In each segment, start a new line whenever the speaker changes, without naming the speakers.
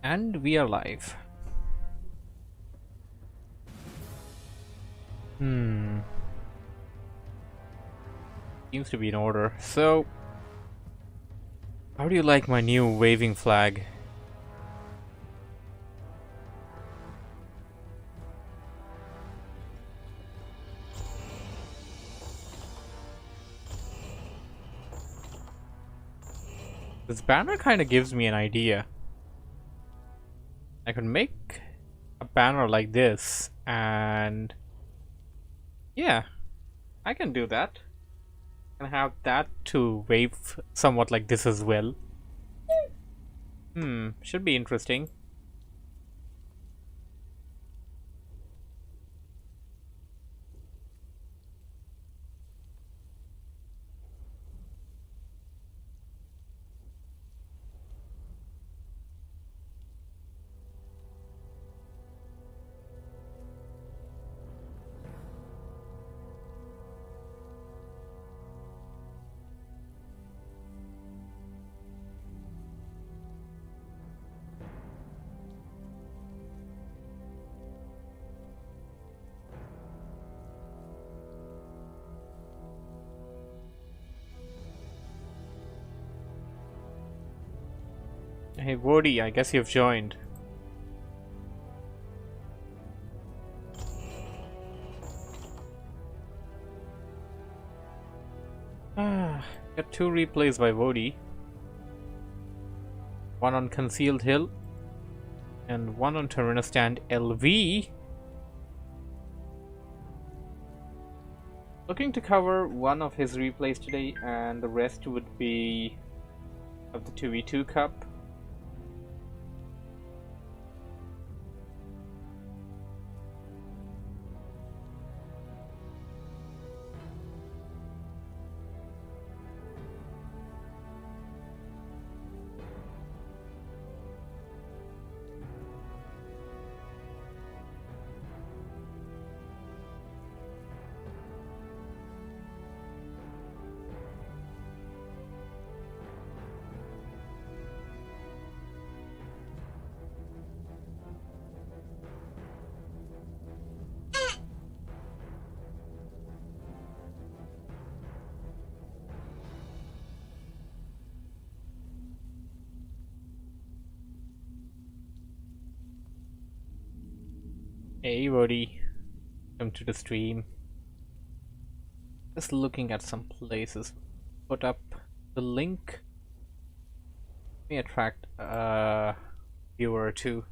And we are live. Hmm. Seems to be in order. So, how do you like my new waving flag? This banner kind of gives me an idea. I could make a banner like this, and yeah, I can do that. And have that to wave somewhat like this as well. Should be interesting. Hey, Woody, I guess you've joined. Got two replays by Woody. One on Concealed Hill, and one on Torino Stand LV. Looking to cover one of his replays today, and the rest would be of the 2v2 Cup. Hey Woody, welcome to the stream. Just looking at some places. Put up the link. May attract a viewer or two.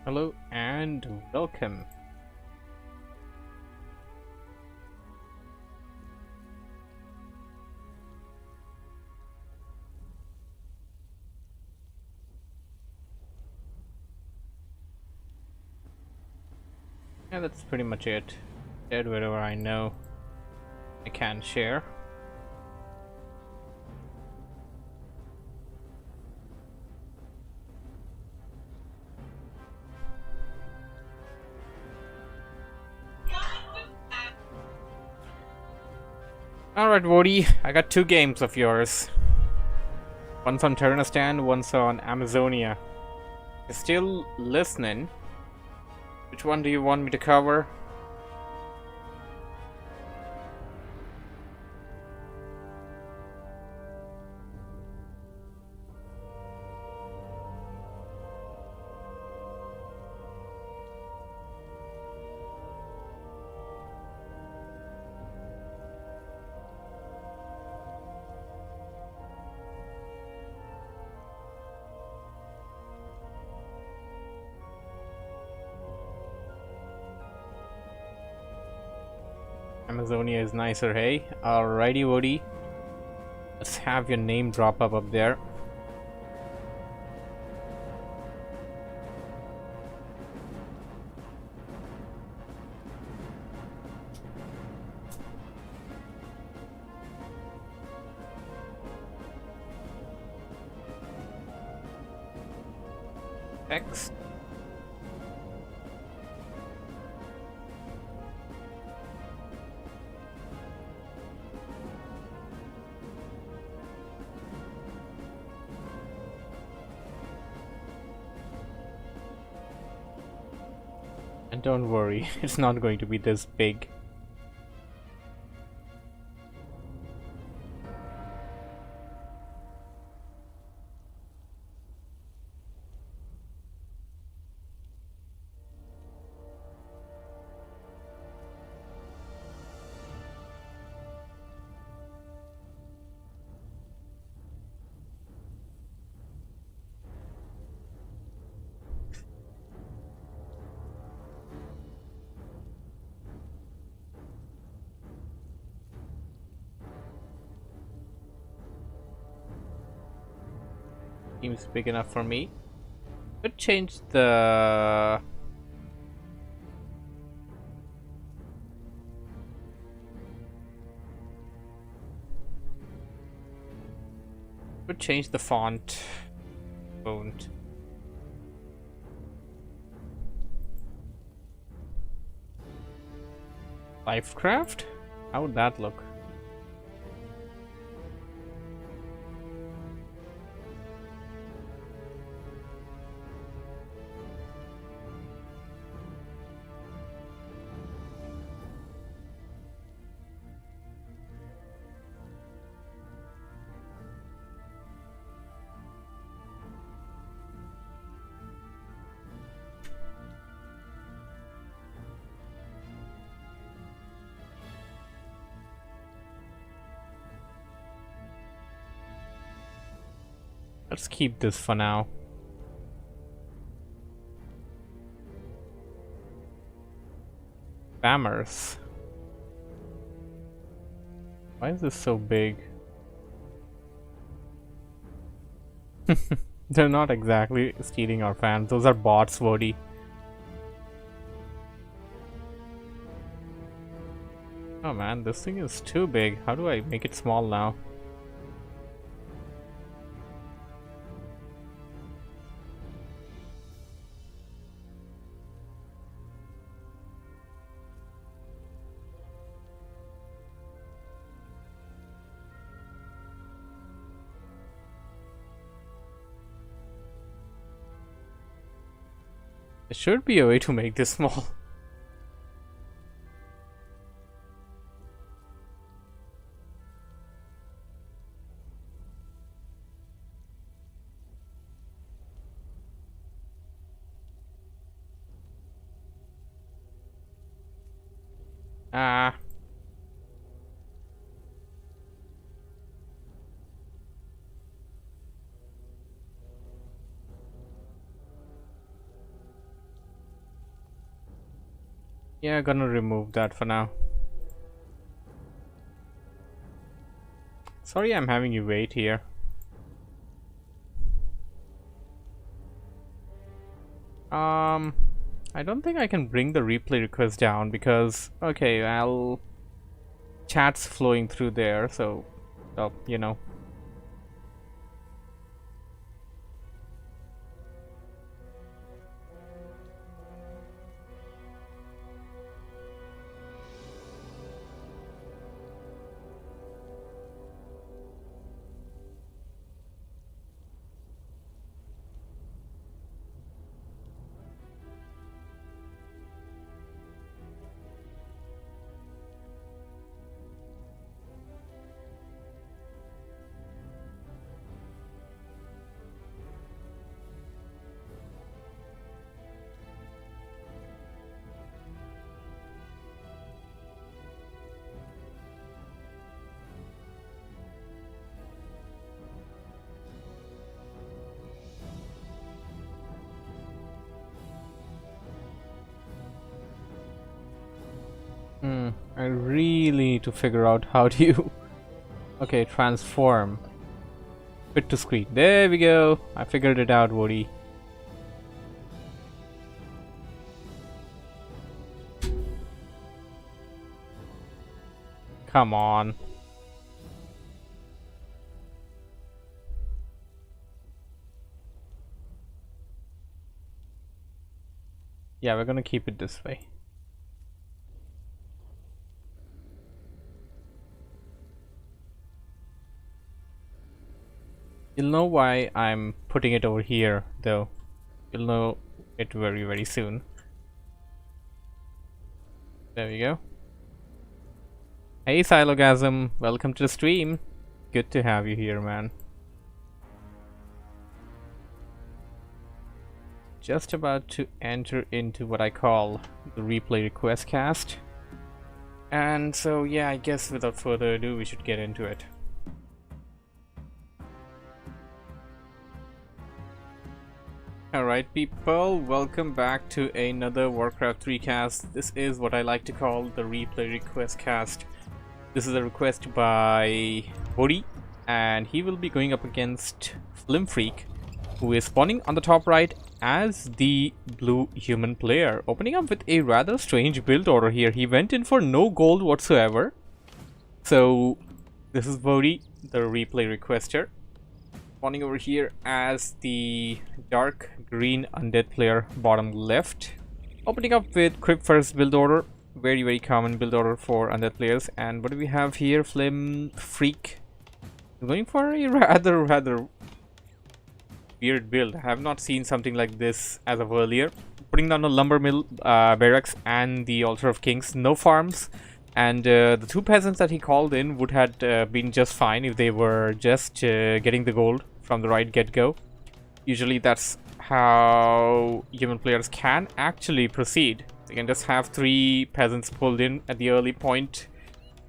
Hello and welcome. Yeah, that's pretty much it. Shared wherever I know I can share. Alright, Woody, I got 2 games of yours. One's on Terranistan, one's on Amazonia. You're still listening. Which one do you want me to cover? Amazonia is nicer, hey? Alrighty, Woody. Let's have your name drop up there. Text. And don't worry, it's not going to be this big. Seems big enough for me. Could change the font. Won't. Lifecraft? How would that look? Let's keep this for now. Spammers. Why is this so big? They're not exactly stealing our fans. Those are bots, Wody. Oh man, this thing is too big. How do I make it small now? There should be a way to make this small. Ah. Yeah, gonna remove that for now. Sorry I'm having you wait here. I don't think I can bring the replay request down because, okay, chat's flowing through there, so, well, you know. I really need to figure out how do you... Okay, transform. Fit to screen. There we go. I figured it out, Woody. Come on. Yeah, we're gonna keep it this way. You'll know why I'm putting it over here, though. You'll know it very, very soon. There we go. Hey, Silogasm. Welcome to the stream. Good to have you here, man. Just about to enter into what I call the replay request cast. And so, yeah, I guess without further ado, we should get into it. Alright people, welcome back to another Warcraft 3 cast. This is what I like to call the replay request cast. This is a request by Woody, and he will be going up against Flimfreak, who is spawning on the top right as the blue human player, opening up with a rather strange build order here. He went in for no gold whatsoever. So this is Woody, the replay requester, spawning over here as the dark green undead player bottom left, opening up with Crypt first build order, very common build order for undead players. And what do we have here? Flimfreak going for a rather weird build. I have not seen something like this as of earlier. Putting down a lumber mill, barracks, and the altar of kings. No farms, and the two peasants that he called in would have been just fine if they were just getting the gold from the right get-go. Usually that's how human players can actually proceed. They can just have 3 peasants pulled in at the early point,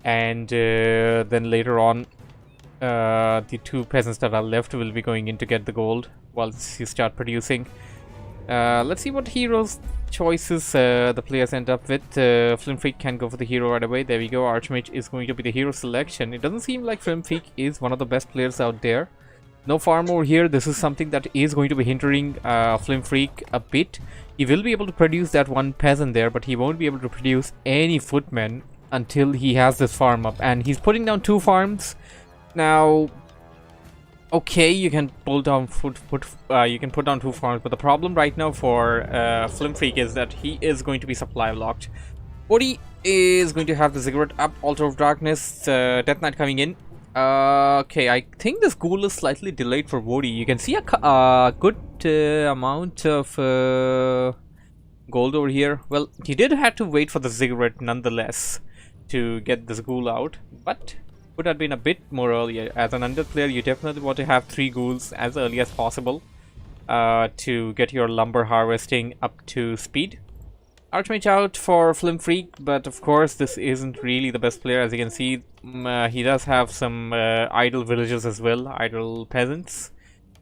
and then later on the 2 peasants that are left will be going in to get the gold once you start producing. Let's see what heroes choices the players end up with. Flimfreak can go for the hero right away. There we go. Archmage is going to be the hero selection. It doesn't seem like Flimfreak is one of the best players out there. No farm over here. This is something that is going to be hindering Flimfreak a bit. He will be able to produce that 1 peasant there, but he won't be able to produce any footmen until he has this farm up. And he's putting down 2 farms. Now, okay, you can pull down you can put down 2 farms, but the problem right now for Flimfreak is that he is going to be supply locked. Woody is going to have the Ziggurat up, Altar of Darkness, Death Knight coming in. Okay, I think this ghoul is slightly delayed for Woody. You can see a good amount of gold over here. Well, he did have to wait for the Ziggurat nonetheless to get this ghoul out, but would have been a bit more earlier. As an undead player, you definitely want to have 3 ghouls as early as possible to get your lumber harvesting up to speed. Archmage out for Flimfreak, but of course this isn't really the best player. As you can see, he does have some idle villagers as well, idle peasants,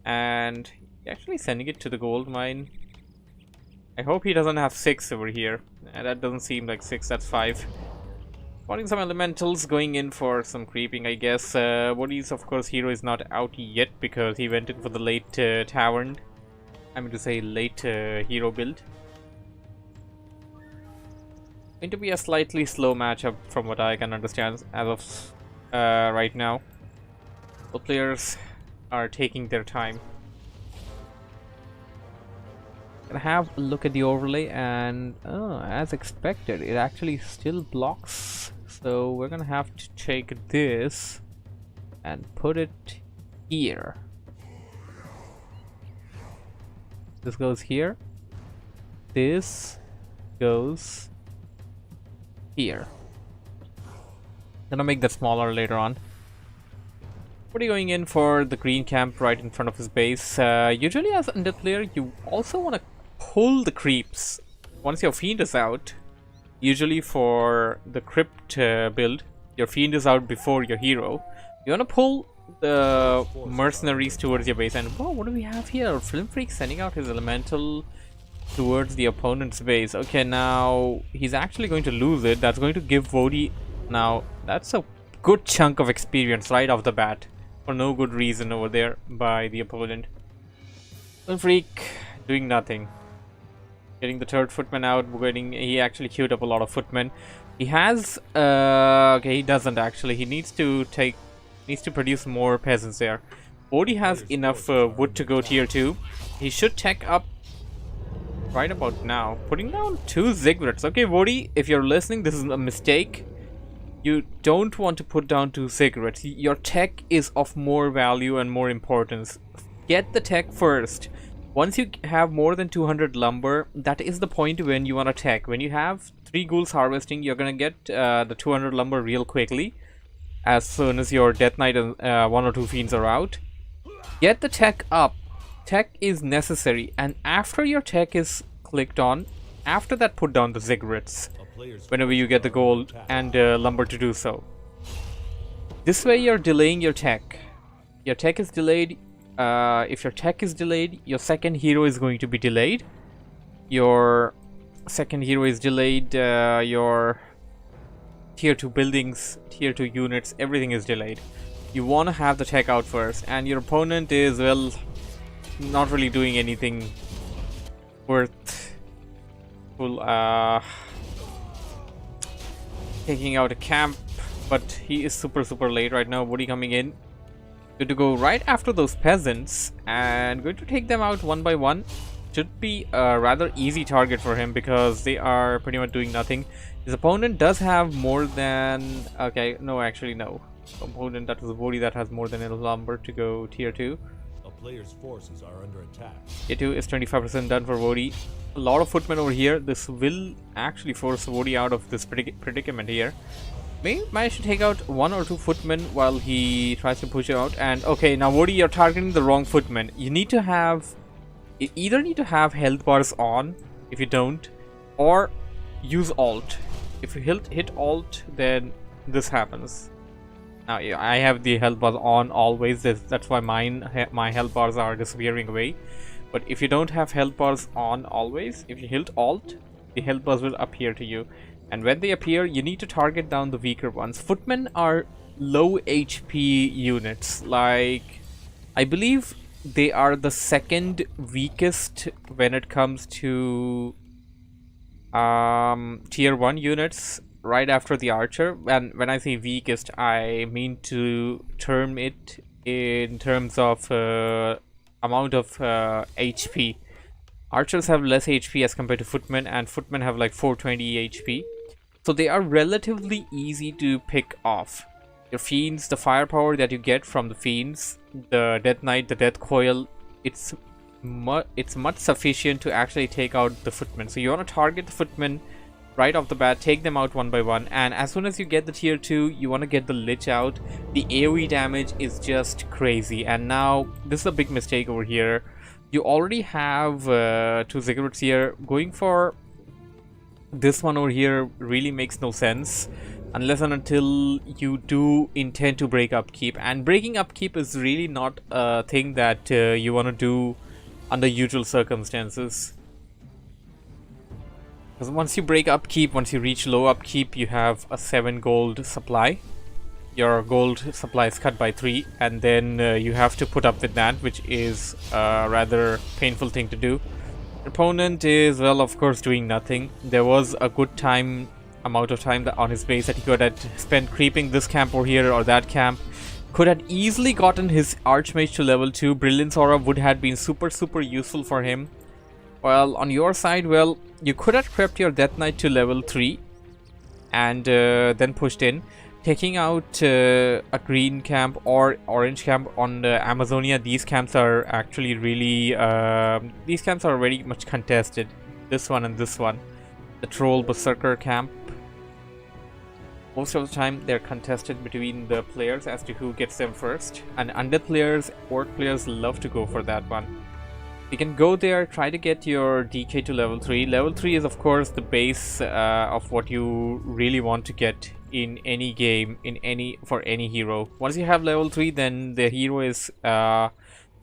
and actually sending it to the gold mine. I hope he doesn't have 6 over here. That doesn't seem like 6, that's 5. Spotting some elementals, going in for some creeping, I guess. Woody's, of course, hero is not out yet because he went in for the late tavern. I mean to say late hero build. Going to be a slightly slow matchup from what I can understand as of right now. The players are taking their time. Gonna have a look at the overlay, and as expected, it actually still blocks. So we're gonna have to take this and put it here. This goes here. This goes here. Gonna make that smaller later on. What are you going in for the green camp right in front of his base? Usually as an undead player, you also want to pull the creeps once your fiend is out. Usually for the crypt build, your fiend is out before your hero. You want to pull the mercenaries towards your base. And whoa, what do we have here? Film Freak sending out his elemental towards the opponent's base. Okay, now he's actually going to lose it. That's going to give Vodi. Now that's a good chunk of experience right off the bat for no good reason over there by the opponent. Film Freak doing nothing. Getting the third footman out. He actually queued up a lot of footmen. He has okay, he doesn't actually. He needs to produce more peasants there. Vodi has enough wood to go tier 2. He should tech up right about now. Putting down 2 ziggurats. Okay, Vodi, if you're listening, this is a mistake. You don't want to put down 2 ziggurats. Your tech is of more value and more importance. Get the tech first. Once you have more than 200 lumber, that is the point when you want to tech. When you have 3 ghouls harvesting, you're gonna get the 200 lumber real quickly. As soon as your Death Knight and 1 or 2 fiends are out. Get the tech up. Tech is necessary, and after your tech is clicked on, after that put down the ziggurats whenever you get the gold and lumber to do so. This way you're delaying your tech. Your tech is delayed. If your tech is delayed, your second hero is going to be delayed. Your second hero is delayed. Your tier 2 buildings, tier 2 units, everything is delayed. You want to have the tech out first, and your opponent is, well, not really doing anything worth taking out a camp, but he is super late right now. Woody coming in, good to go right after those peasants, and going to take them out one by one. Should be a rather easy target for him because they are pretty much doing nothing. His opponent does have more than, okay, no, actually no. Opponent, that was Vodi, that has more than enough lumber to go tier 2.
A player's forces are under attack.
Tier 2 is 25% done for Vodi. A lot of footmen over here. This will actually force Vodi out of this predicament here. May manage to take out 1 or 2 footmen while he tries to push out. And okay, now Vodi, you're targeting the wrong footmen. You need to have, you either need to have health bars on, if you don't, or use alt. If you hit alt, then this happens. Now I have the health bars on always. That's why my health bars are disappearing away. But if you don't have health bars on always, if you hit alt, the health bars will appear to you. And when they appear, you need to target down the weaker ones. Footmen are low HP units. Like, I believe they are the second weakest when it comes to tier 1 units, right after the archer. And when I say weakest, I mean to term it in terms of amount of HP. Archers have less HP as compared to footmen, and footmen have like 420 HP. So they are relatively easy to pick off. Your fiends, the firepower that you get from the fiends, the Death Knight, the Death Coil, it's much sufficient to actually take out the footmen. So you want to target the footmen right off the bat, take them out one by one, and as soon as you get the tier 2, you want to get the Lich out. The AoE damage is just crazy, and now this is a big mistake over here. You already have 2 ziggurats here. Going for this one over here really makes no sense unless and until you do intend to break upkeep, and breaking upkeep is really not a thing that you want to do under usual circumstances. Because once you break upkeep, once you reach low upkeep, you have a 7 gold supply. Your gold supply is cut by 3, and then you have to put up with that, which is a rather painful thing to do. Your opponent is, well, of course, doing nothing. There was a good time amount of time on his base that he could have spent creeping this camp over here or that camp. Could have easily gotten his Archmage to level 2. Brilliance Aura would have been super useful for him. Well, on your side, well, you could have crept your Death Knight to level 3 and then pushed in, taking out a green camp or orange camp on the Amazonia. These camps are actually really these camps are very much contested. This one and this one, the Troll Berserker camp. Most of the time they're contested between the players as to who gets them first, and undead players, orc players love to go for that one. You can go there, try to get your DK to level 3. Level 3 is of course the base of what you really want to get in any game, for any hero. Once you have level 3, then the hero is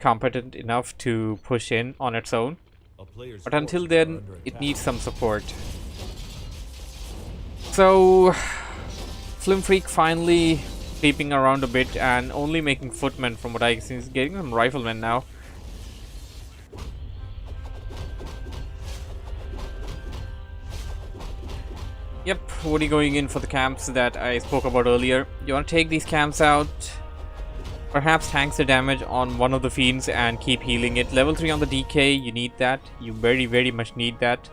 competent enough to push in on its own. But until then, it needs some support. So Flim Freak finally creeping around a bit and only making footmen from what I can see. He's getting some riflemen now. Yep, Woody going in for the camps that I spoke about earlier. You want to take these camps out, perhaps tanks the damage on one of the fiends and keep healing it. Level 3 on the DK, you need that. You very much need that.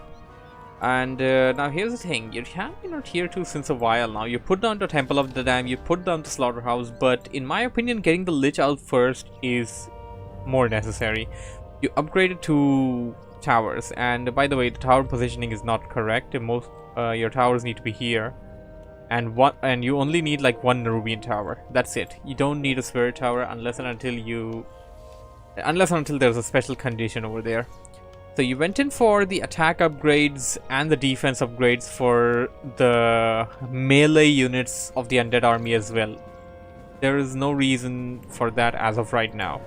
And now here's the thing, you have been on tier 2 since a while now. You put down the Temple of the Dam, you put down the Slaughterhouse, but in my opinion getting the Lich out first is more necessary. You upgraded to towers, and by the way, the tower positioning is not correct. Most your towers need to be here, and you only need like one Nerubian tower. That's it. You don't need a Spirit tower unless and until there's a special condition over there. So you went in for the attack upgrades and the defense upgrades for the melee units of the undead army as well. There is no reason for that as of right now.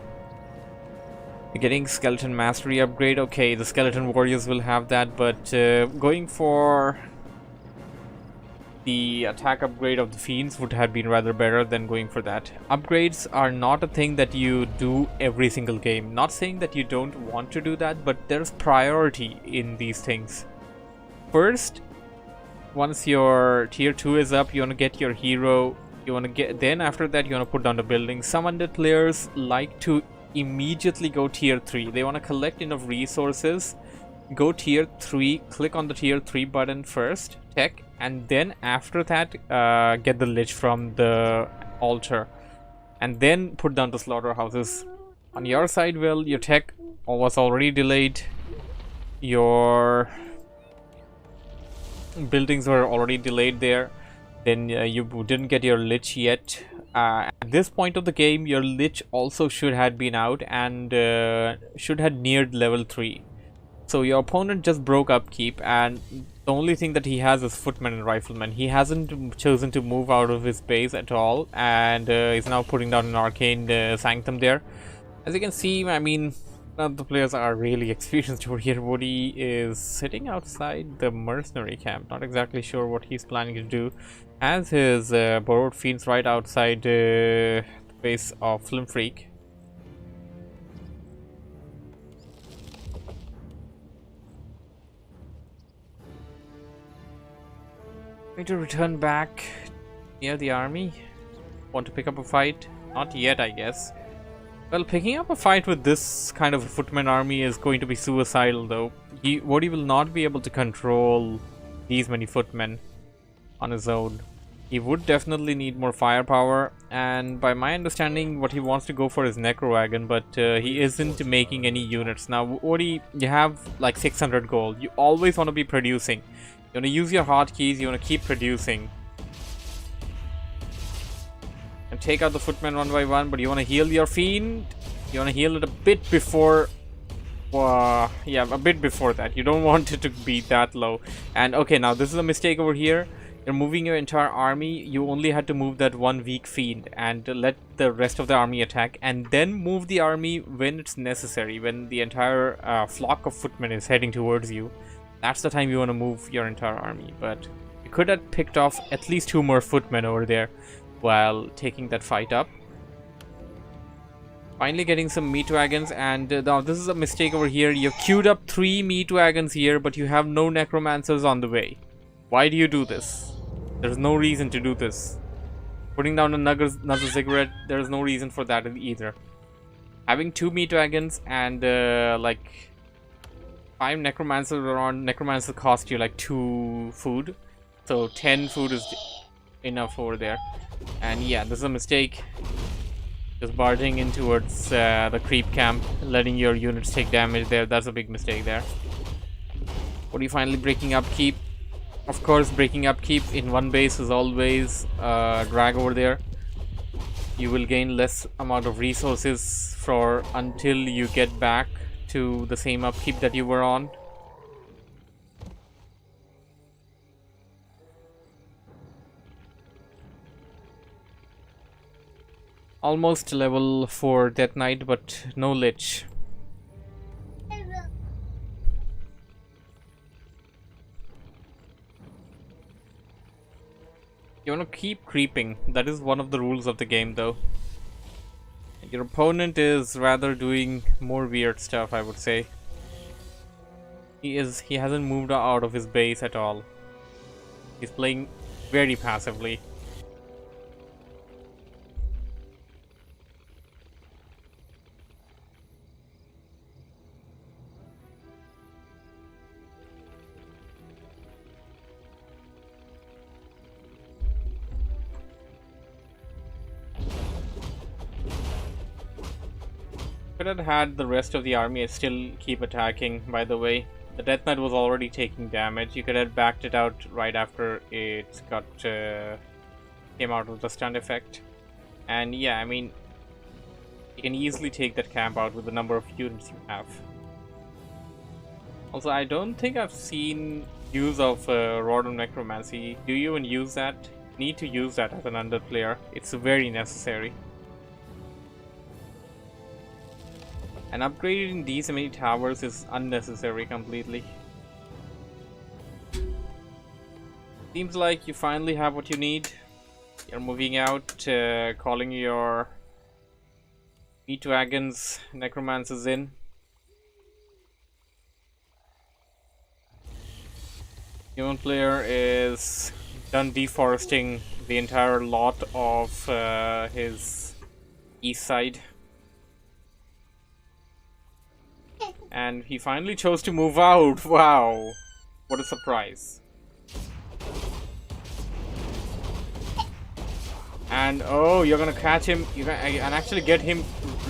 You're getting skeleton mastery upgrade. Okay, the skeleton warriors will have that, but going for the attack upgrade of the fiends would have been rather better than going for that. Upgrades are not a thing that you do every single game. Not saying that you don't want to do that, but there's priority in these things. First, once your tier 2 is up, you want to get your hero. Then after that you want to put down the building. Some undead players like to immediately go tier 3. They want to collect enough resources, go tier 3, click on the tier 3 button first, tech, and then after that get the Lich from the altar, and then put down the slaughterhouses. On your side, well, your tech was already delayed, your buildings were already delayed there, then you didn't get your Lich yet. At this point of the game, your Lich also should have been out and should have neared level 3. So your opponent just broke upkeep, and the only thing that he has is footmen and riflemen. He hasn't chosen to move out of his base at all, and is now putting down an arcane sanctum there. As you can see, I mean, none of the players are really experienced over here. Woody is sitting outside the mercenary camp, not exactly sure what he's planning to do, as his borrowed fiends right outside the base of Flim Freak. Going to return back near the army. Want to pick up a fight? Not yet, I guess. Well, picking up a fight with this kind of a footman army is going to be suicidal, though. Woody will not be able to control these many footmen on his own. He would definitely need more firepower, and by my understanding, what he wants to go for is Necrowagon, but he isn't making any units. Now, Woody, you have like 600 gold. You always want to be producing. You want to use your hotkeys, you want to keep producing. And take out the footmen one by one, but you want to heal your fiend. You want to heal it a bit before... yeah, a bit before that. You don't want it to be that low. And okay, now this is a mistake over here. You're moving your entire army. You only had to move that one weak fiend and let the rest of the army attack, and then move the army when it's necessary, when the entire flock of footmen is heading towards you. That's the time you want to move your entire army. But you could have picked off at least 2 more footmen over there while taking that fight up. Finally getting some meat wagons, and now this is a mistake over here. You've queued up 3 meat wagons here, but you have no necromancers on the way. Why do you do this? There's no reason to do this. Putting down another cigarette, there's no reason for that either. Having 2 meat wagons and like 5 necromancers around, necromancer cost you like 2 food. So 10 food is enough over there. And yeah, this is a mistake. Just barging in towards the creep camp, letting your units take damage there. That's a big mistake there. What are you finally breaking upkeep? Of course, breaking upkeep in one base is always drag over there. You will gain less amount of resources for until you get back to the same upkeep that you were on. Almost level 4 Death Knight, but no Lich. You want to keep creeping. That is one of the rules of the game, though. Your opponent is rather doing more weird stuff, I would say. He hasn't moved out of his base at all. He's playing very passively. Could have had the rest of the army still keep attacking, by the way. The Death Knight was already taking damage. You could have backed it out right after it got came out of the stun effect. And yeah, I mean, you can easily take that camp out with the number of units you have. Also, I don't think I've seen use of Rod of Necromancy. Do you even use that? Need to use that as an undead player. It's very necessary. And upgrading these many towers is unnecessary completely. Seems like you finally have what you need. You're moving out, calling your meat wagons, necromancers in. Human player is done deforesting the entire lot of his east side. And he finally chose to move out. Wow. What a surprise. And oh, you're gonna catch him. You can and actually get him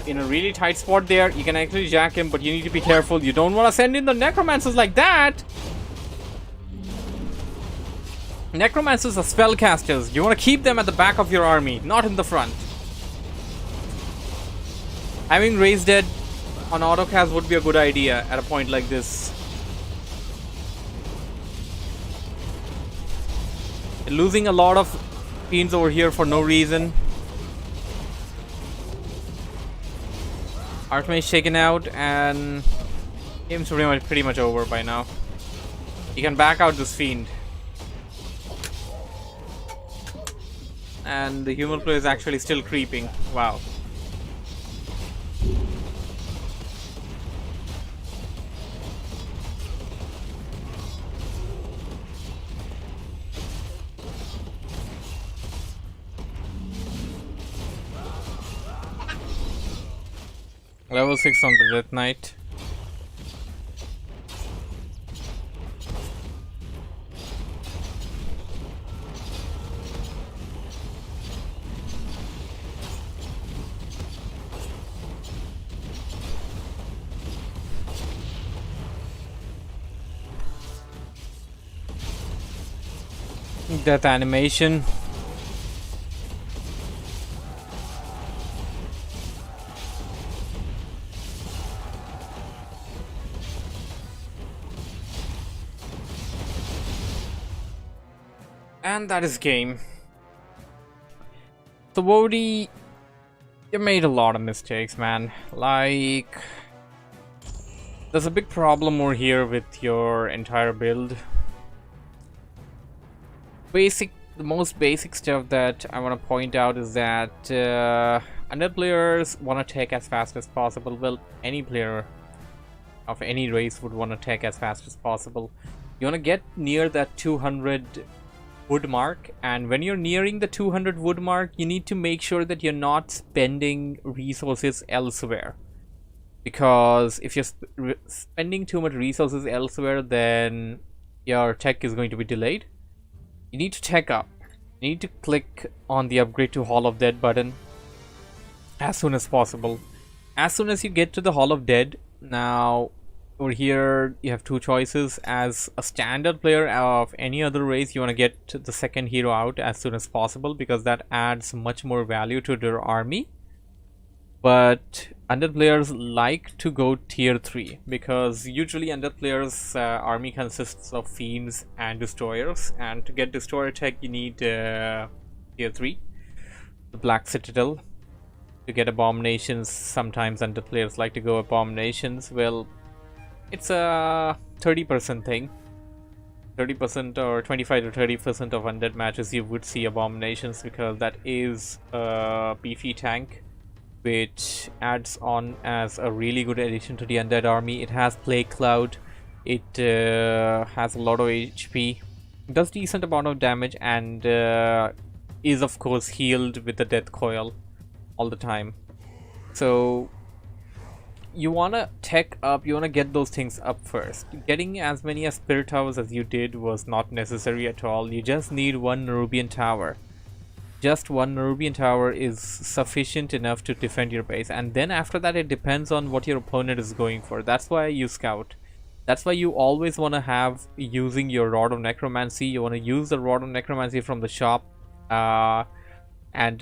in a really tight spot there. You can actually jack him, but you need to be careful. You don't want to send in the necromancers like that. Necromancers are spellcasters. You want to keep them at the back of your army, not in the front. Having raised dead on autocast would be a good idea at a point like this. Losing a lot of fiends over here for no reason. Archmage shaken out and game's pretty much over by now. You can back out this fiend. And the human player is actually still creeping. Wow. Level 6 on the Death Knight. Death animation. And that is game. So Wody, you made a lot of mistakes, man. Like, there's a big problem over here with your entire build. The most basic stuff that I want to point out is that undead players want to tech as fast as possible. Well, any player of any race would want to tech as fast as possible. You want to get near that 200 wood mark, and when you're nearing the 200 wood mark, you need to make sure that you're not spending resources elsewhere, because if you're spending too much resources elsewhere, then your tech is going to be delayed. You need to tech up. You need to click on the upgrade to Hall of Dead button as soon as possible. As soon as you get to the Hall of Dead, now over here you have two choices. As a standard player of any other race, you want to get the second hero out as soon as possible, because that adds much more value to their army. But undead players like to go tier 3, because usually undead players army consists of fiends and destroyers, and to get destroyer tech you need tier 3, the Black Citadel. To get abominations, sometimes undead players like to go abominations. Well, it's a 30% thing. 30% or 25 to 30% of undead matches you would see abominations, because that is a beefy tank which adds on as a really good addition to the undead army. It has Plague Cloud, it has a lot of HP, does decent amount of damage, and is of course healed with the Death Coil all the time. So you want to tech up, you want to get those things up first. Getting as many as Spirit Towers as you did was not necessary at all. You just need one Nerubian Tower. Just one Nerubian Tower is sufficient enough to defend your base, and then after that it depends on what your opponent is going for. That's why you scout. That's why you always want to have using your Rod of Necromancy. You want to use the Rod of Necromancy from the shop, and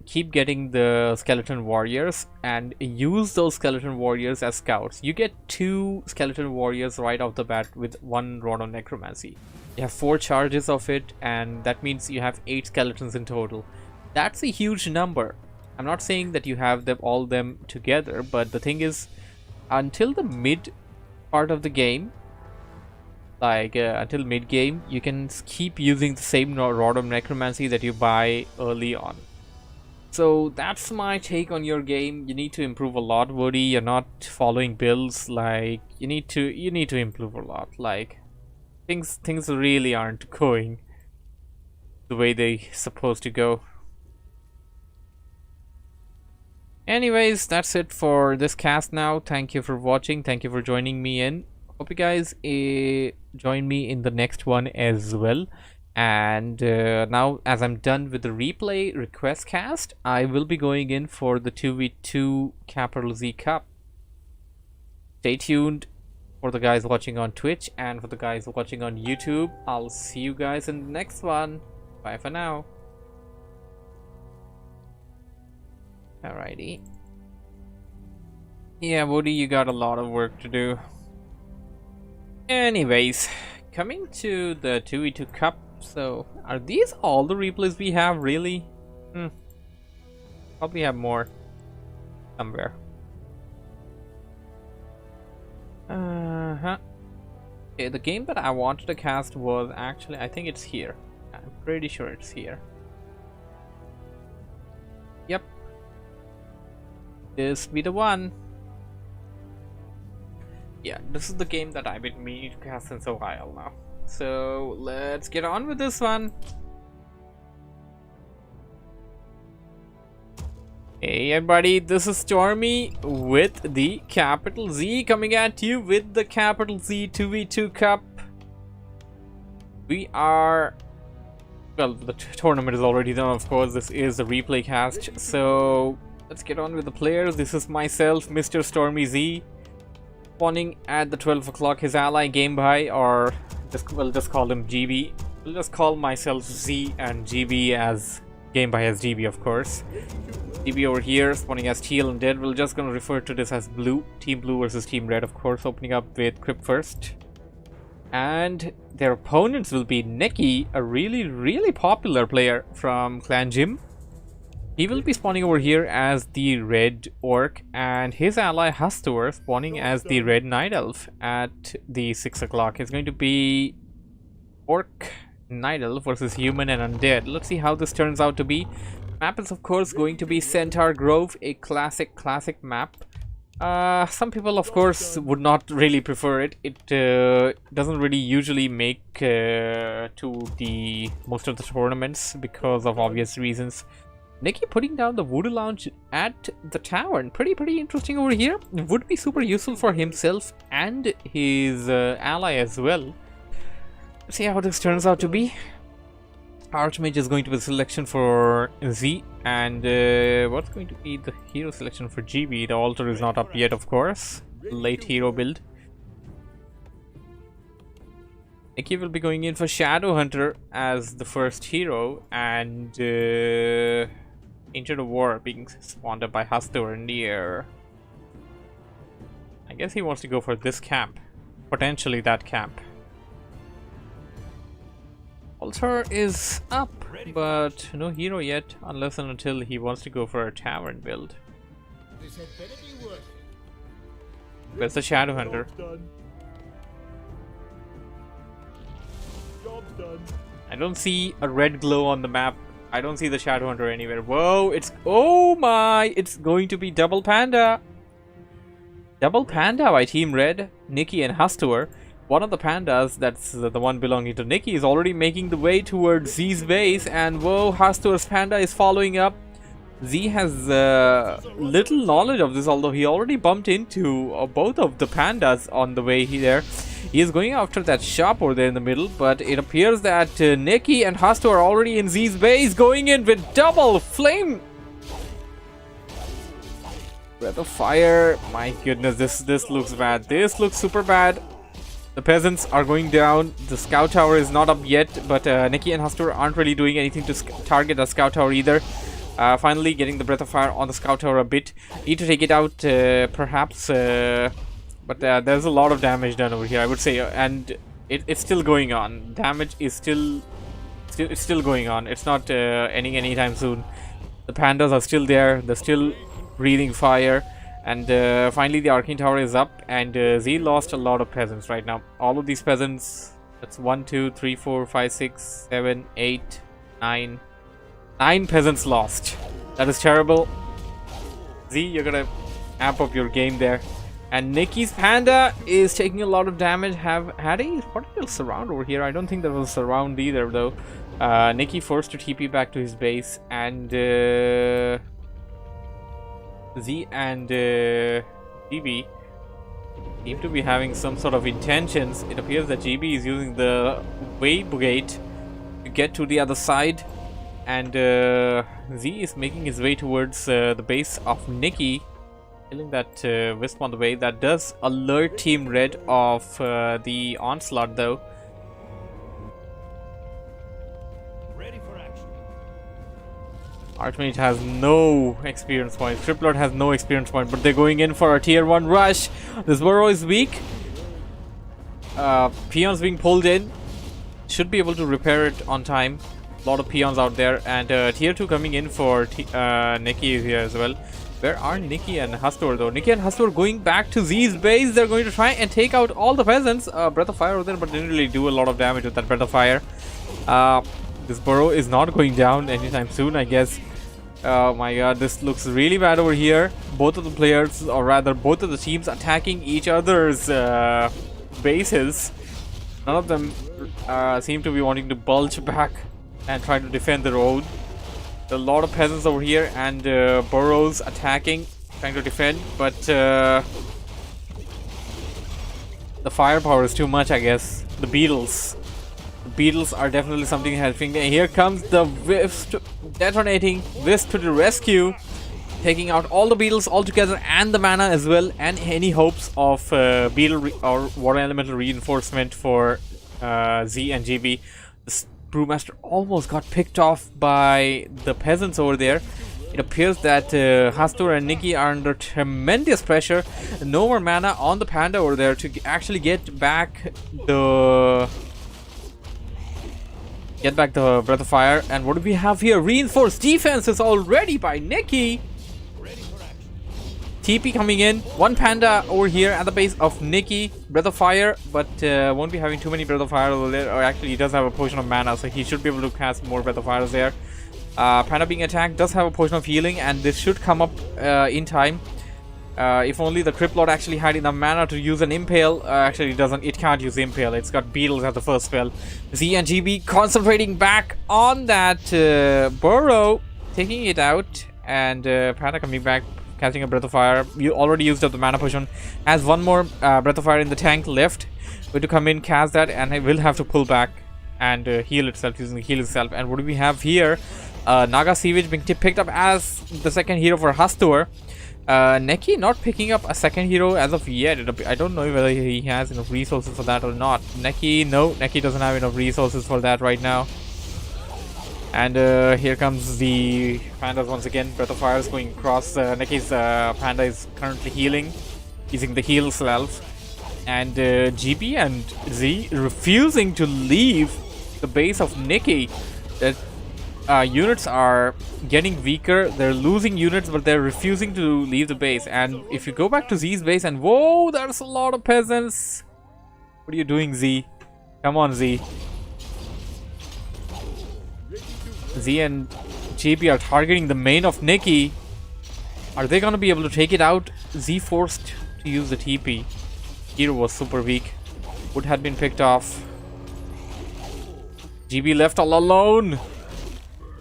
keep getting the skeleton warriors, and use those skeleton warriors as scouts. You get 2 skeleton warriors right off the bat with 1 Rod of Necromancy. You have 4 charges of it, and that means you have 8 skeletons in total. That's a huge number. I'm not saying that you have them all together, but the thing is, until the mid part of the game, like until mid game, you can keep using the same Rod of Necromancy that you buy early on. So that's my take on your game. You need to improve a lot, Woody. You're not following builds. Like you need to improve a lot. Like things really aren't going the way they supposed to go. Anyways, that's it for this cast now. Thank you for watching. Thank you for joining me in. Hope you guys join me in the next one as well. And now, as I'm done with the replay request cast, I will be going in for the 2v2 Capital Z Cup. Stay tuned for the guys watching on Twitch and for the guys watching on YouTube. I'll see you guys in the next one. Bye for now. Alrighty. Yeah, Woody, you got a lot of work to do. Anyways, coming to the 2v2 Cup. So, are these all the replays we have, really? Probably have more somewhere. Okay, the game that I wanted to cast was actually, I think it's here. I'm pretty sure it's here. Yep. This be the one. Yeah, this is the game that I've been meaning to cast since a while now. So let's get on with this one. Hey everybody, this is Stormy with the Capital Z, coming at you with the Capital Z 2v2 Cup. We are... well, the tournament is already done, of course. This is the replay cast. So let's get on with the players. This is myself, Mr. Stormy Z. Spawning at the 12 o'clock, his ally Gamebhai, or we'll just call him GB. We'll just call myself Z and GB as Gamebhai as GB, of course. GB over here spawning as Teal and Dead. We're just gonna refer to this as Blue. Team Blue versus Team Red, of course, opening up with Crypt first. And their opponents will be Neki, a really popular player from Clan Jim. He will be spawning over here as the Red Orc, and his ally Hastur spawning as the Red Night Elf at the 6 o'clock. It's going to be Orc Night Elf versus Human and Undead. Let's see how this turns out to be. Map is of course going to be Centaur Grove, a classic map. Some people, of course, would not really prefer it. It doesn't really usually make to the most of the tournaments because of obvious reasons. Nikki putting down the Voodoo Lounge at the tavern. Pretty interesting over here. Would be super useful for himself and his ally as well. Let's see how this turns out to be. Archmage is going to be the selection for Z, and what's going to be the hero selection for GB? The altar is not up yet, of course. Late hero build. Nikki will be going in for Shadow Hunter as the first hero, and Into the War being spawned up by Hastur in the air. I guess he wants to go for this camp. Potentially that camp. Altar is up, but no hero yet, unless and until he wants to go for a tavern build. Where's the Shadow Hunter? I don't see a red glow on the map. I don't see the Shadow Hunter anywhere. Whoa, it's... Oh my! It's going to be Double Panda! Double Panda by Team Red, Nikki and Hastur. One of the pandas, that's the one belonging to Nikki, is already making the way towards Z's base, and whoa, Hastur's panda is following up. Z has little knowledge of this, although he already bumped into both of the pandas on the way there. He is going after that shop over there in the middle, but it appears that Nikki and Hastur are already in Z's base, going in with double flame. Breath of Fire. My goodness, this looks bad. This looks super bad. The peasants are going down. The scout tower is not up yet, but Nikki and Hastur aren't really doing anything to target the scout tower either. Finally getting the Breath of Fire on the scout tower a bit. Need to take it out perhaps, but there's a lot of damage done over here, I would say, and it's still going on. Damage is still going on. It's not ending anytime soon. The pandas are still there. They're still breathing fire. And finally the Arcane Tower is up, and Z lost a lot of peasants right now. All of these peasants, that's 1, 2, 3, 4, 5, 6, 7, 8, 9. 9 peasants lost. That is terrible. Z, you're gonna amp up your game there. And Nikki's panda is taking a lot of damage. Had a partial surround over here. I don't think there was a surround either though. Nikki forced to TP back to his base, and Z and GB seem to be having some sort of intentions. It appears that GB is using the wave gate to get to the other side, and Z is making his way towards the base of Nikki, killing that wisp on the way. That does alert Team Red of the onslaught though. Archmage has no experience point. Triplord has no experience point, but they're going in for a tier 1 rush. This burrow is weak. Peons being pulled in. Should be able to repair it on time. A lot of peons out there, and tier 2 coming in for Nikki is here as well. Where are Nikki and Hastur though? Nikki and Hastur going back to Z's base. They're going to try and take out all the peasants. Breath of Fire over there, but didn't really do a lot of damage with that Breath of Fire. This burrow is not going down anytime soon, I guess. Oh my god, this looks really bad over here. Both of the players, or rather both of the teams, attacking each other's bases. None of them seem to be wanting to bulge back and try to defend the road. There are a lot of peasants over here, and burrows attacking, trying to defend, but the firepower is too much, I guess. The beetles. Beetles are definitely something helping. And here comes the Wisp detonating. Wisp to the rescue, taking out all the beetles altogether and the mana as well, and any hopes of beetle or water elemental reinforcement for Z and GB. The Brewmaster almost got picked off by the peasants over there. It appears that Hastur and Nikki are under tremendous pressure. No more mana on the panda over there to actually get back the Breath of Fire. And what do we have here? Reinforced defenses already by Nikki. TP coming in. One panda over here at the base of Nikki. Breath of Fire, but won't be having too many Breath of Fire over there. Or actually, he does have a potion of mana, so he should be able to cast more Breath of Fires there. Panda being attacked does have a potion of healing, and this should come up in time. If only the Crypt Lord actually had enough mana to use an Impale. Actually, it can't use Impale. It's got Beetles as the first spell. Z and GB concentrating back on that Burrow, taking it out, and Panda coming back, catching a Breath of Fire. You already used up the mana potion. Has one more Breath of Fire in the tank left. Going to come in, cast that, and it will have to pull back and heal itself, using the heal itself. And what do we have here? Naga Siege being picked up as the second hero for Hastur. Neki not picking up a second hero as of yet. I don't know whether he has enough resources for that or not. Neki doesn't have enough resources for that right now. And here comes the pandas once again. Breath of Fire is going across. Neki's panda is currently healing, using the heal self. And GB and Z refusing to leave the base of Neki. That units are getting weaker. They're losing units, but they're refusing to leave the base. And if you go back to Z's base, and whoa, there's a lot of peasants. What are you doing, Z? Come on, Z. Z and GB are targeting the main of Neki. Are they gonna be able to take it out? Z forced to use the TP. Hero was super weak. Wood had been picked off. GB left all alone.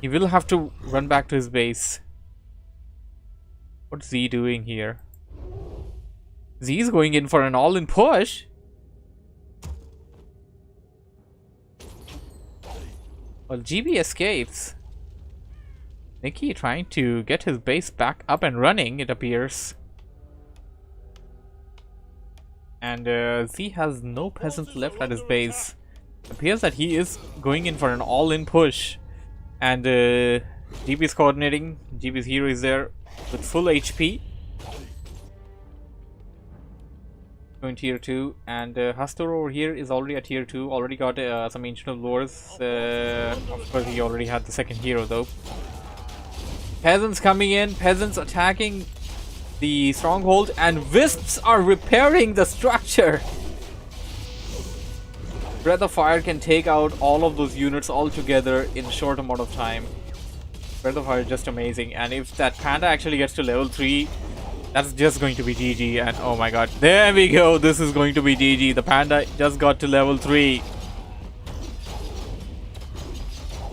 He will have to run back to his base. What's Z doing here? Z is going in for an all-in push. Well, GB escapes. Neki trying to get his base back up and running, it appears. And Z has no peasants left at his base. It appears that he is going in for an all-in push. And GB is coordinating. GB's hero is there with full HP. Going tier 2. And Hastur over here is already at tier 2. Already got some Ancient of Lures. Of course, he already had the second hero though. Peasants coming in. Peasants attacking the stronghold. And Wisps are repairing the structure. Breath of Fire can take out all of those units all together in a short amount of time. Breath of Fire is just amazing. And if that panda actually gets to level 3, that's just going to be GG. And oh my god, there we go. This is going to be GG. The panda just got to level 3.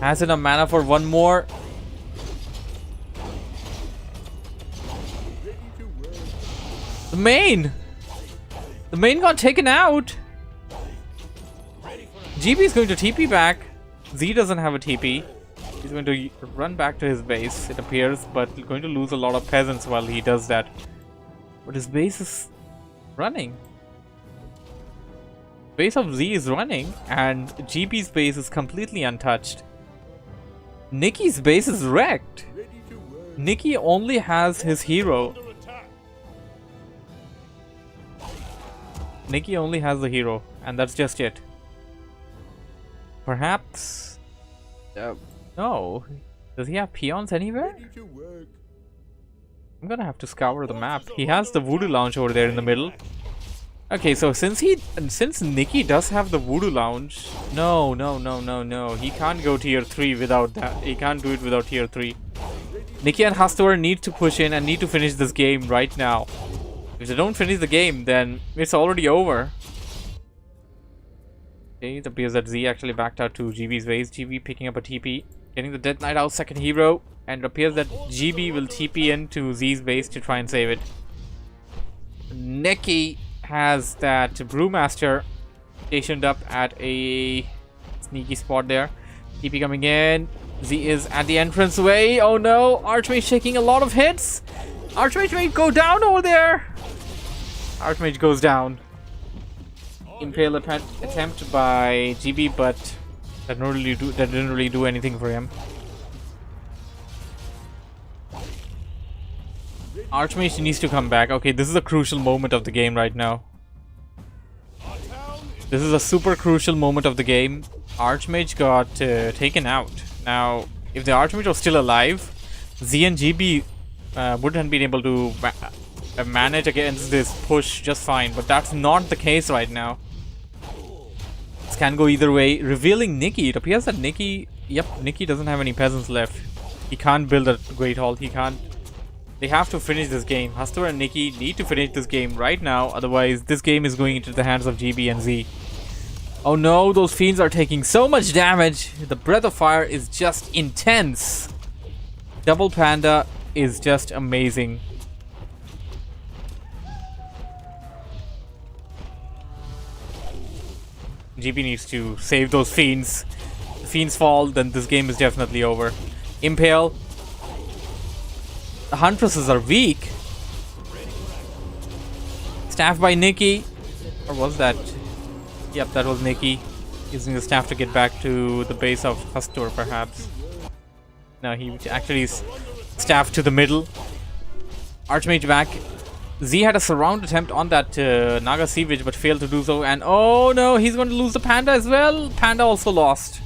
Has enough mana for one more. The main got taken out. GB is going to TP back. Z doesn't have a TP. He's going to run back to his base, it appears, but going to lose a lot of peasants while he does that. But his base is running. Base of Z is running, and GB's base is completely untouched. Niki's base is wrecked. Neki only has his hero. Neki only has the hero, and that's just it. Perhaps... no. Does he have peons anywhere? I'm gonna have to scour the map. He has the Voodoo Lounge over there in the middle. Okay, so since Neki does have the Voodoo Lounge... No. He can't go tier 3 without that. He can't do it without tier 3. Neki and Hastur need to push in and need to finish this game right now. If they don't finish the game, then it's already over. Okay, it appears that Z actually backed out to GB's base. GB picking up a TP, getting the Death Knight out, second hero, and it appears that GB will TP into Z's base to try and save it. Neki has that Brewmaster stationed up at a sneaky spot there. TP coming in. Z is at the entranceway. Oh no, Archmage taking a lot of hits. Archmage may go down over there. Archmage goes down. Impale attempt by GB, but that didn't really do anything for him. Archmage needs to come back. Okay, this is a crucial moment of the game right now. This is a super crucial moment of the game. Archmage got taken out. Now, if the Archmage was still alive, Z and GB wouldn't have been able to manage against this push just fine, but that's not the case right now. This can go either way. Revealing Neki. It appears that Neki doesn't have any peasants left. He can't build a Great Hall. He can't They have to finish this game. Hastur and Nikki need to finish this game right now. Otherwise, this game is going into the hands of GB and Z. Oh no, those fiends are taking so much damage. The Breath of Fire is just intense. Double Panda is just amazing. GB needs to save those fiends. If the fiends fall, then this game is definitely over. Impale. The Huntresses are weak. Staff by Nikki. Or was that? Yep, that was Nikki. Using the staff to get back to the base of Hastur, perhaps. No, he actually staffed to the middle. Archmage back. Z had a surround attempt on that Naga Sea Witch, but failed to do so. And oh no, he's going to lose the Panda as well. Panda also lost.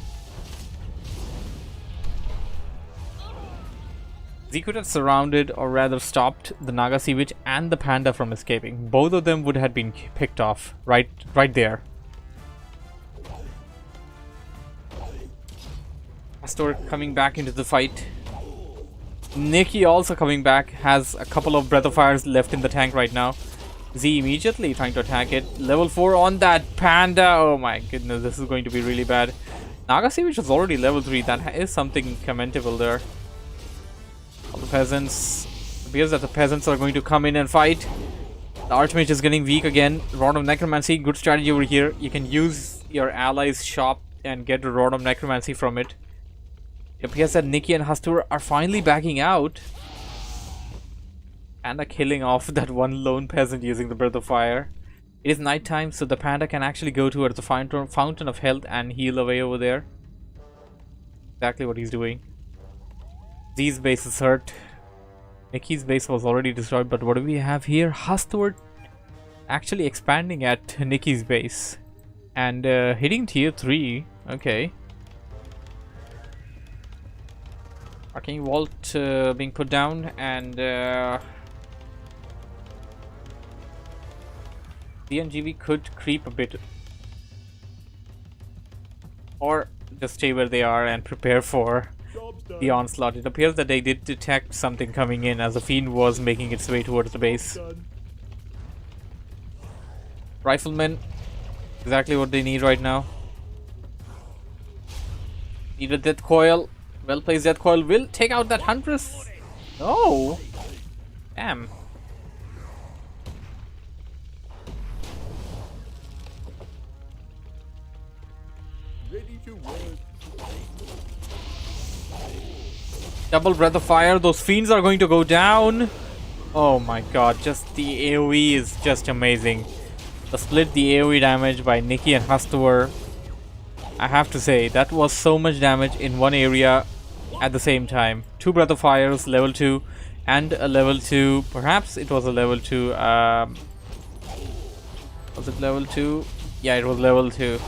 Z could have surrounded, or rather stopped, the Naga Sea Witch and the Panda from escaping. Both of them would have been picked off right there. Astor coming back into the fight. Nikki also coming back, has a couple of Breath of Fires left in the tank right now. Z immediately trying to attack it. Level 4 on that Panda. Oh my goodness, this is going to be really bad. Naga Sea Witch is already level 3. That is something commendable there. All the peasants. It appears that the peasants are going to come in and fight. The Archmage is getting weak again. Rod of Necromancy, good strategy over here. You can use your allies' shop and get the Rod of Necromancy from it. It appears that Nikki and Hastur are finally backing out. Panda killing off that one lone peasant using the Breath of Fire. It is nighttime, so the Panda can actually go towards the Fountain of Health and heal away over there. Exactly what he's doing. Z's base is hurt. Nikki's base was already destroyed, but what do we have here? Hastur actually expanding at Nikki's base. And hitting tier 3. Okay. Arcane Vault being put down, and DNGV could creep a bit, or just stay where they are and prepare for the onslaught. It appears that they did detect something coming in as the fiend was making its way towards the base. Riflemen, exactly what they need right now. Need a death coil. Well placed death coil will take out that Huntress. No. Damn.
Ready to work.
Double Breath of Fire. Those fiends are going to go down. Oh my god. Just the AoE is just amazing. The split the AoE damage by Nikki and Hastur. I have to say, that was so much damage in one area at the same time. 2 Breath of Fires, level 2, and a level 2. Perhaps it was a level 2. Was it level 2? Yeah, it was level 2.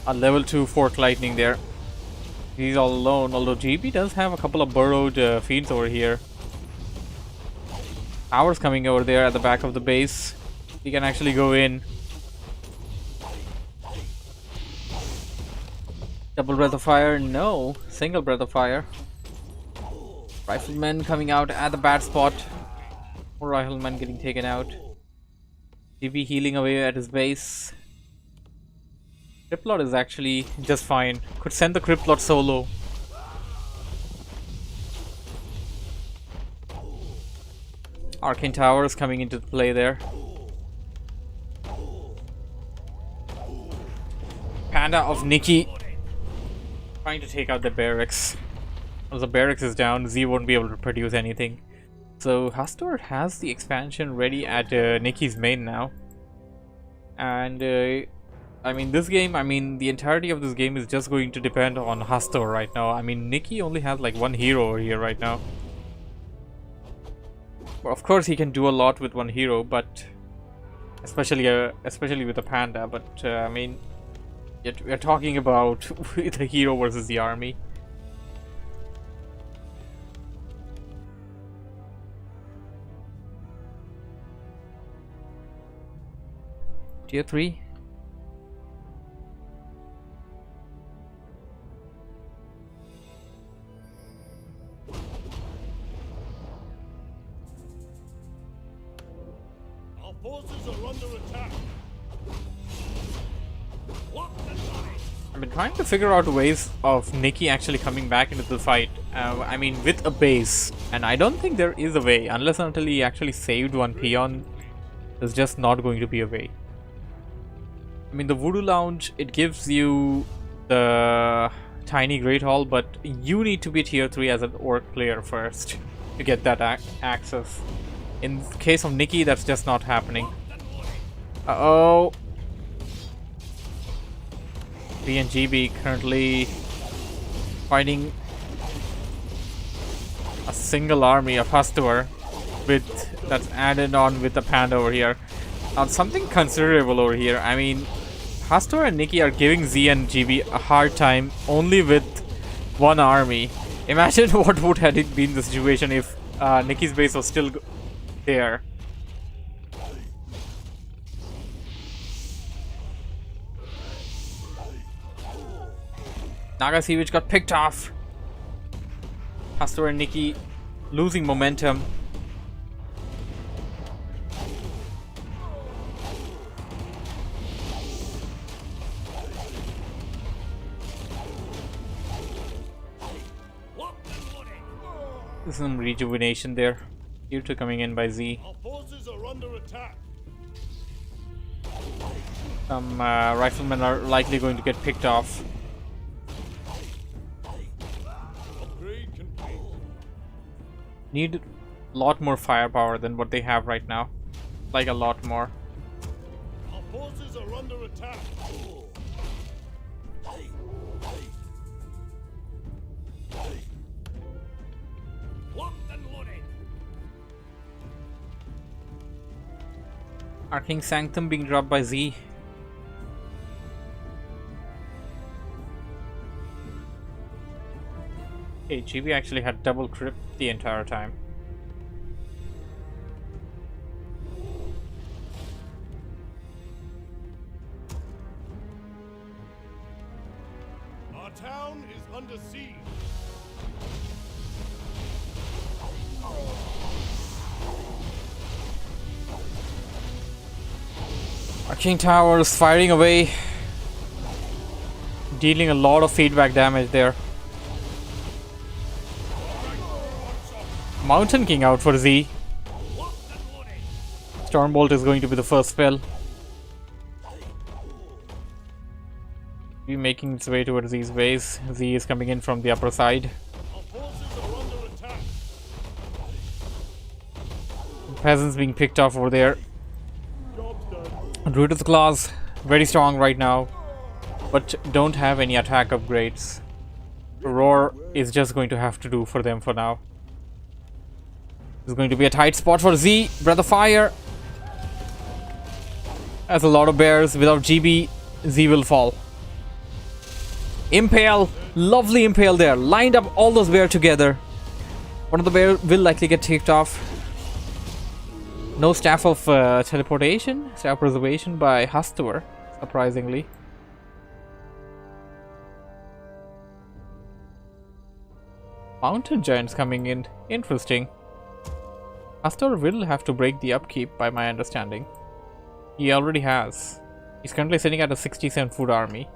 A level 2 Fork Lightning there. He's all alone, although GB does have a couple of burrowed fiends over here. Towers coming over there at the back of the base. He can actually go in. Double Breath of Fire, no. Single Breath of Fire. Rifleman coming out at the bad spot. More Rifleman getting taken out. GB healing away at his base. Cryptlord is actually just fine. Could send the Cryptlord solo. Arcane Towers coming into play there. Panda of Nikki trying to take out the barracks. Once the barracks is down, Z won't be able to produce anything. So Hastur has the expansion ready at Nikki's main now. And I mean, this game, I mean, the entirety of this game is just going to depend on Hastur right now. I mean, Nikki only has like one hero over here right now. Well, of course, he can do a lot with one hero, but especially with a Panda. But I mean, we're talking about the hero versus the army. Tier 3. I've been trying to figure out ways of Nikki actually coming back into the fight. I mean, with a base. And I don't think there is a way. Unless until he actually saved one peon, there's just not going to be a way. I mean, the Voodoo Lounge, it gives you the tiny Great Hall, but you need to be tier 3 as an orc player first to get that access. In the case of Nikki, that's just not happening. Uh-oh. B and GB currently fighting a single army of Hastur that's added on with the panda over here. Now something considerable over here. I mean, Hastur and Nikki are giving Z and GB a hard time only with one army. Imagine what would have been the situation if Nikki's base was still there. Naga Siege got picked off. Hastur and Nikki losing momentum. There's some rejuvenation there. Tier 2 coming in by Z.
Our forces are under attack.
Some riflemen are likely going to get picked off. Need a lot more firepower than what they have right now. Like a lot more.
Our forces are under attack.
Arcane Sanctum being dropped by Z. Okay, GB actually had double crypt the entire time.
Our town is under siege.
Arcane Towers firing away, dealing a lot of feedback damage there. Mountain King out for Z. Stormbolt is going to be the first spell. Be making its way towards Z's base. Z is coming in from the upper side.
Our forces are under attack.
Peasants being picked off over there.
Job's done.
Brutus Claws, very strong right now, but don't have any attack upgrades. Roar is just going to have to do for them for now. This is going to be a tight spot for Z. Breath of Fire. That's a lot of bears. Without GB, Z will fall. Impale. Lovely Impale there. Lined up all those bears together. One of the bears will likely get kicked off. No Staff of Teleportation. Staff Preservation by Hastur, surprisingly. Mountain Giants coming in. Interesting. Hastur will have to break the upkeep by my understanding. He already has. He's currently sitting at a 67 food army.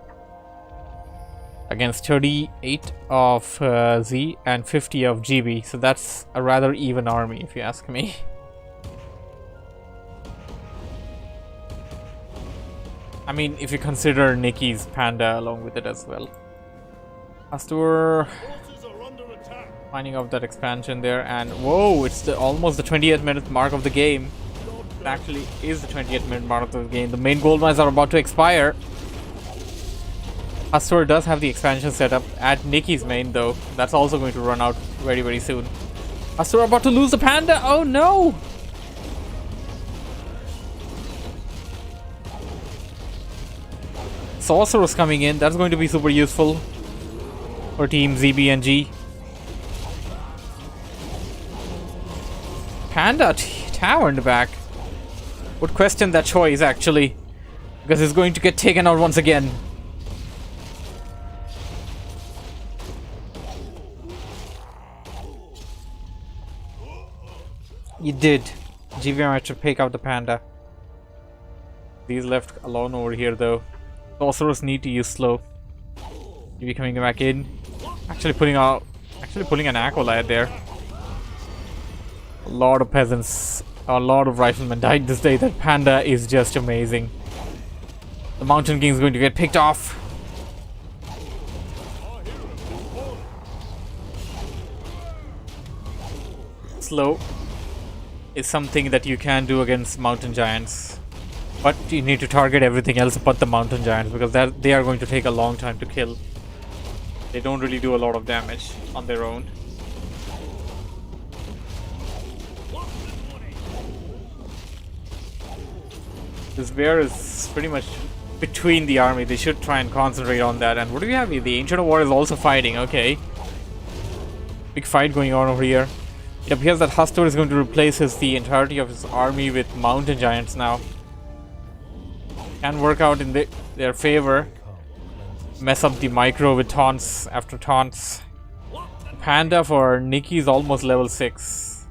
Against 38 of Z and 50 of GB. So that's a rather even army if you ask me. I mean, if you consider Nikki's panda along with it as well. Hastur
Forces are under attack.
finding out that expansion there, and whoa, it's almost the 20th minute mark of the game. It actually is the 20th minute mark of the game. The main gold mines are about to expire. Hastur does have the expansion set up at Nikki's main though. That's also going to run out very, very soon. Hastur about to lose the panda. Oh no! Sorceress coming in. That's going to be super useful for Team ZB and G. Panda Tower in the back. Would question that choice actually, because it's going to get taken out once again. You did. GV managed to pick out the panda. These left alone over here though. Sorcerers need to use slow. GB coming back in. Actually pulling an acolyte there. A lot of peasants, a lot of riflemen died this day. That panda is just amazing. The Mountain King is going to get picked off. Slow is something that you can do against mountain giants, but you need to target everything else but the mountain giants, because they are going to take a long time to kill. They don't really do a lot of damage on their own. This bear is pretty much between the army. They should try and concentrate on that. And what do we have here? The Ancient of War is also fighting. Okay. Big fight going on over here. It appears that Hastur is going to replace the entirety of his army with mountain giants now. Can work out in their favor. Mess up the micro with taunts after taunts. Panda for Nikki is almost level 6.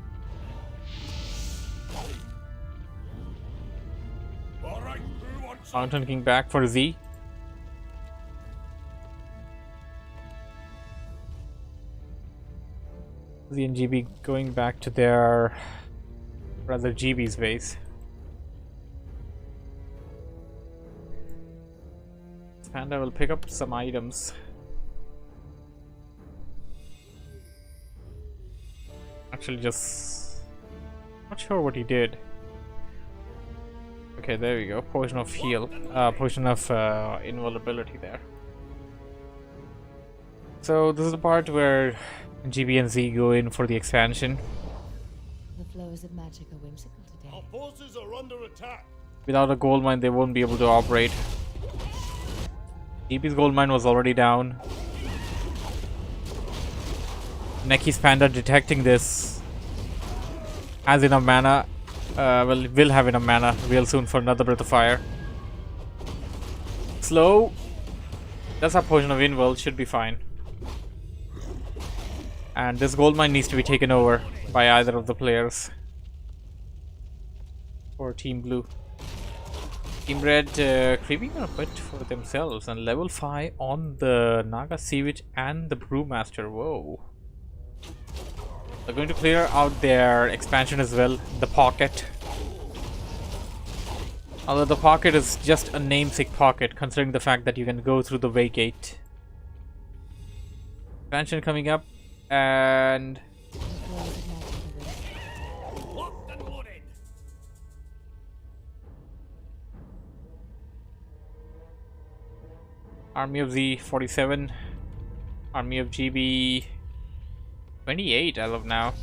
Mountain King back for Z. Z and GB going back to their, rather GB's base. Panda will pick up some items. Actually, just not sure what he did. Okay, there we go. Potion of heal. Potion of invulnerability there. So this is the part where GB and Z go in for the expansion.
The flows of magic are whimsical today.
Our forces are under attack.
Without a gold mine, they won't be able to operate. GB's gold mine was already down. Neki's Panda detecting this has enough mana. Well, it will have enough mana real soon for another Breath of Fire. Slow. That's our Potion of Invul. Should be fine. And this gold mine needs to be taken over by either of the players. Or Team Blue. Team Red creeping a bit for themselves. And level 5 on the Naga Sea Witch and the Brewmaster. Whoa. They're going to clear out their expansion as well, the pocket. Although the pocket is just a namesake pocket, considering the fact that you can go through the way gate. Expansion coming up, and Army of Z 47, Army of GB 28 as of now.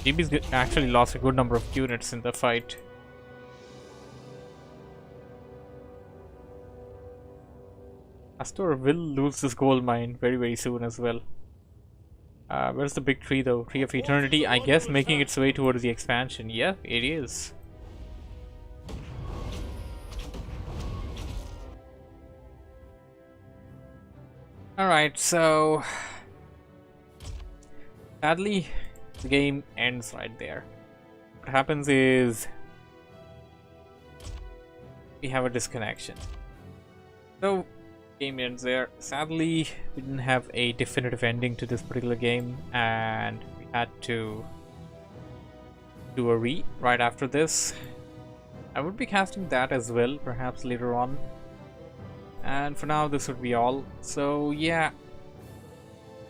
GB's actually lost a good number of units in the fight. Astor will lose this gold mine very soon as well. Where's the big tree though? Tree of Eternity, I guess making its way towards the expansion. Yeah, it is. Alright, so sadly, the game ends right there. What happens is we have a disconnection. So, game ends there. Sadly, we didn't have a definitive ending to this particular game, and we had to do a right after this. I would be casting that as well, perhaps later on. And for now, this would be all. So, yeah.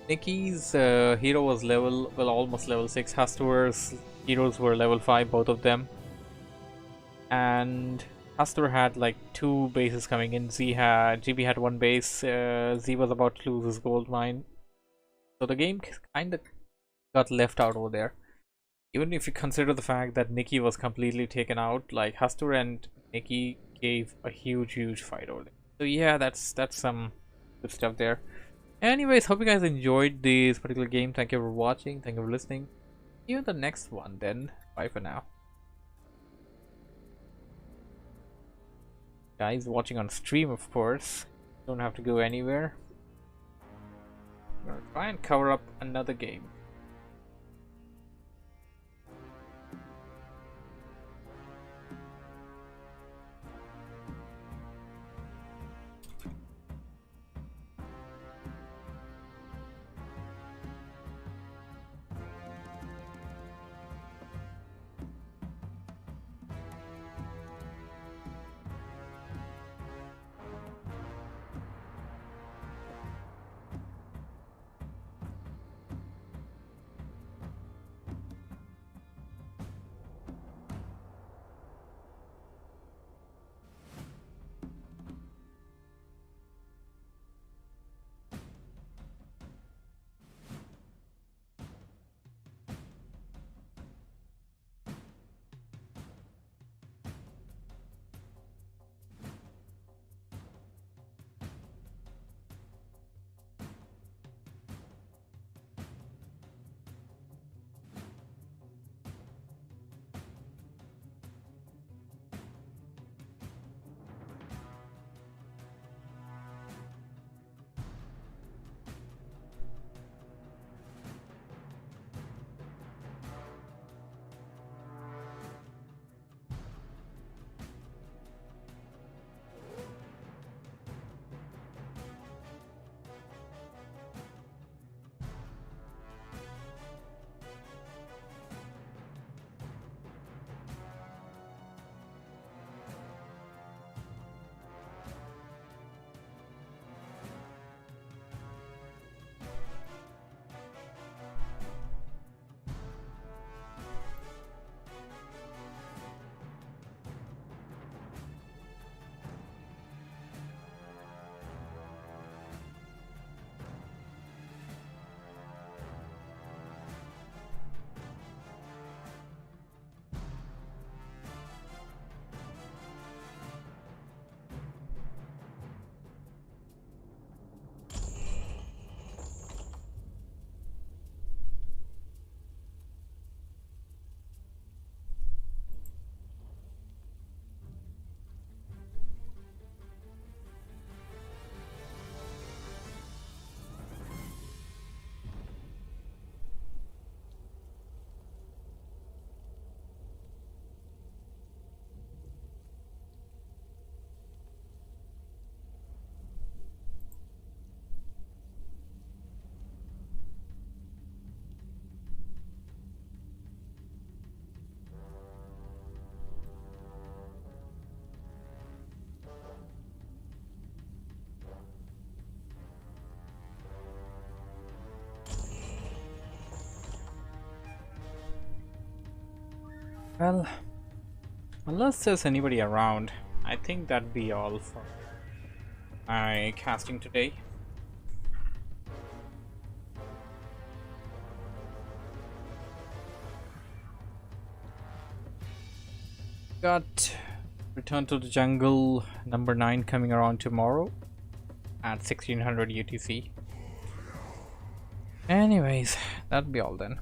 Nikki's hero was almost level 6. Hastur's heroes were level 5, both of them. And Hastur had like 2 bases coming in. GB had 1 base. Z was about to lose his gold mine. So the game kind of got left out over there. Even if you consider the fact that Nikki was completely taken out, like Hastur and Nikki gave a huge fight over there. So yeah, that's some good stuff there. Anyways, hope you guys enjoyed this particular game. Thank you for watching. Thank you for listening. See you in the next one then. Bye for now. Guys watching on stream, of course. Don't have to go anywhere. I'm gonna try and cover up another game. Well, unless there's anybody around, I think that'd be all for my casting today. Got Return to the Jungle number 9 coming around tomorrow at 1600 UTC. Anyways, that'll be all then.